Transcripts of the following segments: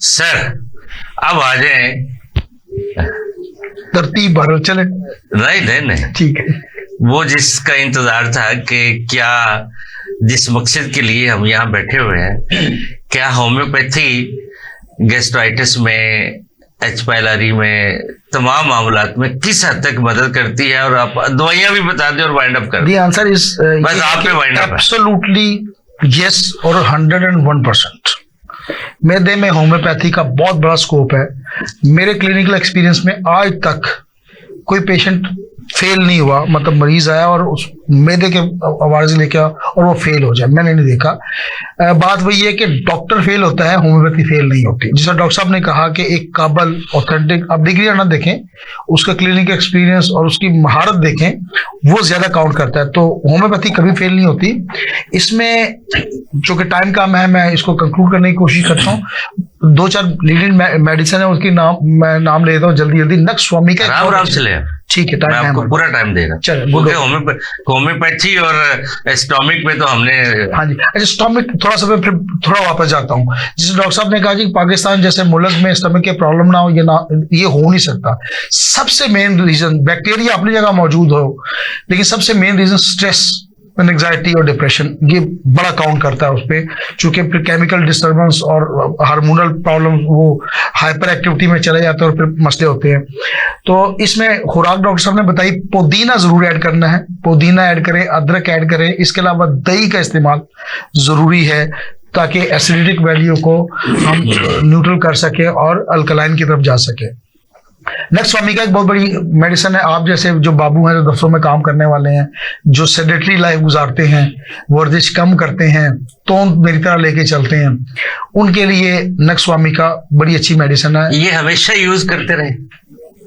Sir अब आ जाए। तरतीब भरो चले। नहीं नहीं नहीं, ठीक है। वो जिसका इंतजार था कि क्या, जिस मकसद के लिए हम यहाँ बैठे हुए हैं, क्या होम्योपैथी गैस्ट्राइटिस में, एच पाइलरी में, तमाम मामलात में किस हद तक मदद करती है, और आप दवाइयां भी बता दें और वाइंड अप कर दें। दी आंसर इज बस आप पे वाइंड अप है। एब्सोल्युटली यस और 101%। मैदे में होम्योपैथी का बहुत बड़ा स्कोप है। मेरे क्लिनिकल एक्सपीरियंस में आज तक कोई पेशेंट फेल नहीं हुआ, मतलब मरीज आया और उस मैदे के आवाज लेके और वो फेल हो जाए, मैंने नहीं देखा। बात वही है कि डॉक्टर फेल होता है, होम्योपैथी फेल नहीं होती। जिसका डॉक्टर साहब ने कहा कि एक काबल ऑथेंटिक, आप डिग्री ना देखें, उसका क्लिनिकल एक्सपीरियंस और उसकी महारत देखें, वो ज्यादा काउंट करता है। तो होम्योपैथी कभी फेल नहीं होती। इसमें चूंकि टाइम कम है, मैं इसको कंक्लूड करने की कोशिश करता हूँ। 2-4 लीडिंग मेडिसिन है, उसकी मैं नाम ले देता हूँ जल्दी जल्दी। नक्स स्वामी का आराम से ले, ठीक है, मैं आपको पूरा टाइम देगा। चलो, होम्योपैथी और स्टोमिक में तो हमने, हाँ जी। अच्छा, स्टोमिक थोड़ा सा मैं फिर थोड़ा वापस जाता हूँ। जैसे डॉक्टर साहब ने कहा जी पाकिस्तान जैसे मुल्क में स्टोमिक के प्रॉब्लम ना हो, ये हो नहीं सकता। सबसे मेन रीजन, बैक्टीरिया अपनी जगह मौजूद हो, लेकिन सबसे मेन रीजन स्ट्रेस, एंग्जाइटी और डिप्रेशन, ये बड़ा काउंट करता है उस पर। चूंकि फिर केमिकल डिस्टर्बेंस और हार्मोनल प्रॉब्लम वो हाइपर एक्टिविटी में चले जाते हैं और फिर मसले होते हैं। तो इसमें खुराक डॉक्टर साहब ने बताई, पुदीना जरूर ऐड करना है, पुदीना ऐड करें, अदरक ऐड करें। इसके अलावा दही का इस्तेमाल जरूरी है ताकि एसिडिक वैल्यू को हम न्यूट्रल कर सके और अल्कलाइन की तरफ जा सके। नेक्स्ट स्वामी का एक बहुत बड़ी मेडिसिन है। आप जैसे जो बाबू हैं, जो दफ्तरों में काम करने वाले हैं, जो सेडेटरी लाइफ गुजारते हैं, वर्जिश कम करते हैं, तो मेरी तरह लेके चलते हैं, उनके लिए नेक्स्ट स्वामी का बड़ी अच्छी मेडिसिन है। ये हमेशा यूज करते रहे?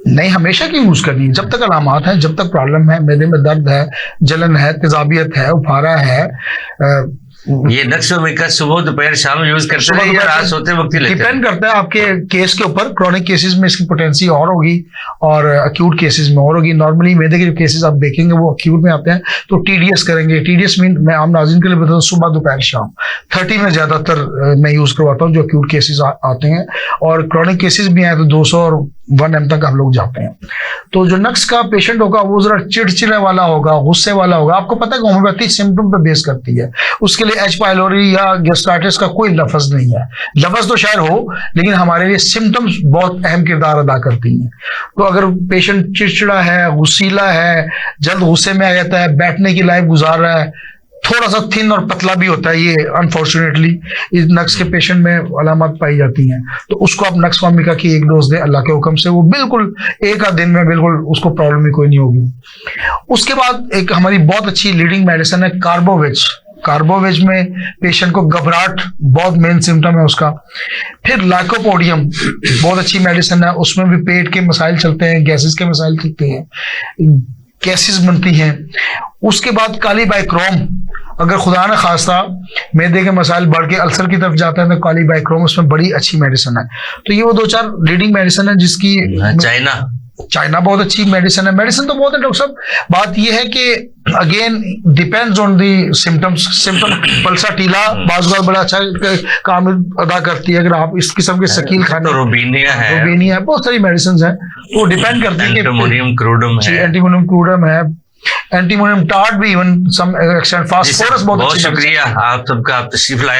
नहीं, हमेशा की यूज करनी है। जब तक अलामात है, जब तक प्रॉब्लम है, मैदे में दर्द है, जलन है, तेजाबियत है, उफारा है, ये नक्सोमिका सुबह दोपहर शाम यूज करते हैं या रात सोते वक्त ही लेते हैं? डिपेंड करता है आपके केस के ऊपर। क्रॉनिक केसेस में इसकी पोटेंसी और होगी और अक्यूट केसेस में और होगी। नॉर्मली मैदे के जो केसेस आप देखेंगे वो अक्यूट में आते हैं, तो टीडीएस करेंगे। टीडीएस मीन मैं आम नाज़रीन के लिए बताता हूँ, सुबह दोपहर शाम 30 में ज्यादातर मैं यूज करवाता हूँ जो अक्यूट केसेस आते हैं। और क्रॉनिक केसेस भी आए तो 200 और 1 m तक हम लोग जाते हैं। तो जो नक्स का पेशेंट होगा वो जरा चिड़चिड़े वाला होगा, गुस्से वाला होगा। आपको पता है कि होम्योपैथी सिम्टम पर बेस करती है। उसके लिए एच पाइलोरी या गैस्ट्राइटिस का कोई लफ्ज नहीं है। लफ्ज तो शायद हो, लेकिन हमारे लिए सिम्टम्स बहुत अहम किरदार अदा करती हैं। तो अगर पेशेंट चिड़चिड़ा है, गुस्सीला है, जल्द गुस्से में आ जाता है, बैठने की लाइफ गुजार रहा है, थोड़ा सा थिन और पतला भी होता है, ये अनफॉर्चुनेटली इस नक्स के पेशेंट में अलामत पाई जाती हैं, तो उसको आप नक्स वामिका की 1 डोज दें अल्लाह के हुक्म से, वो बिल्कुल 1 आध दिन में बिल्कुल उसको प्रॉब्लम ही कोई नहीं होगी। उसके बाद एक हमारी बहुत अच्छी लीडिंग मेडिसिन है कार्बोवेज। कार्बोवेज में पेशेंट को घबराहट बहुत मेन सिम्टम है उसका। फिर लाइकोपोडियम बहुत अच्छी मेडिसिन है, उसमें भी पेट के मसाइल चलते हैं, गैसेस के मसाइल चलते हैं, गैसेस बनती हैं। उसके बाद काली बाइक्रोम, अगर खुदा न खास्ता मैदे के मसाइल बढ़ के अल्सर की तरफ जाता है तो काली बाइक्रोम उसमें बड़ी अच्छी मेडिसिन है। तो ये वो 2-4 लीडिंग मेडिसिन है जिसकी। चाइना बहुत अच्छी मेडिसिन है। मेडिसिन तो बहुत है डॉक्टर साहब, बात ये है कि again depends on the symptoms. Symptom पल्साटीला बाज़ बड़ा अच्छा काम अदा करती है। अगर आप इस किस्म के शकील खाने, रोबीनिया है, बहुत सारी मेडिसिन है, तो डिपेंड करती है। एंटीमोनियम क्रूडम है, एंटीमोनियम क्रूडम है, एंटीमोनियम टार्ट भी, इवन सम एक्सटेंट फास्फोरस बहुत अच्छी। शुक्रिया आप सबका, आप तशरीफ लाए।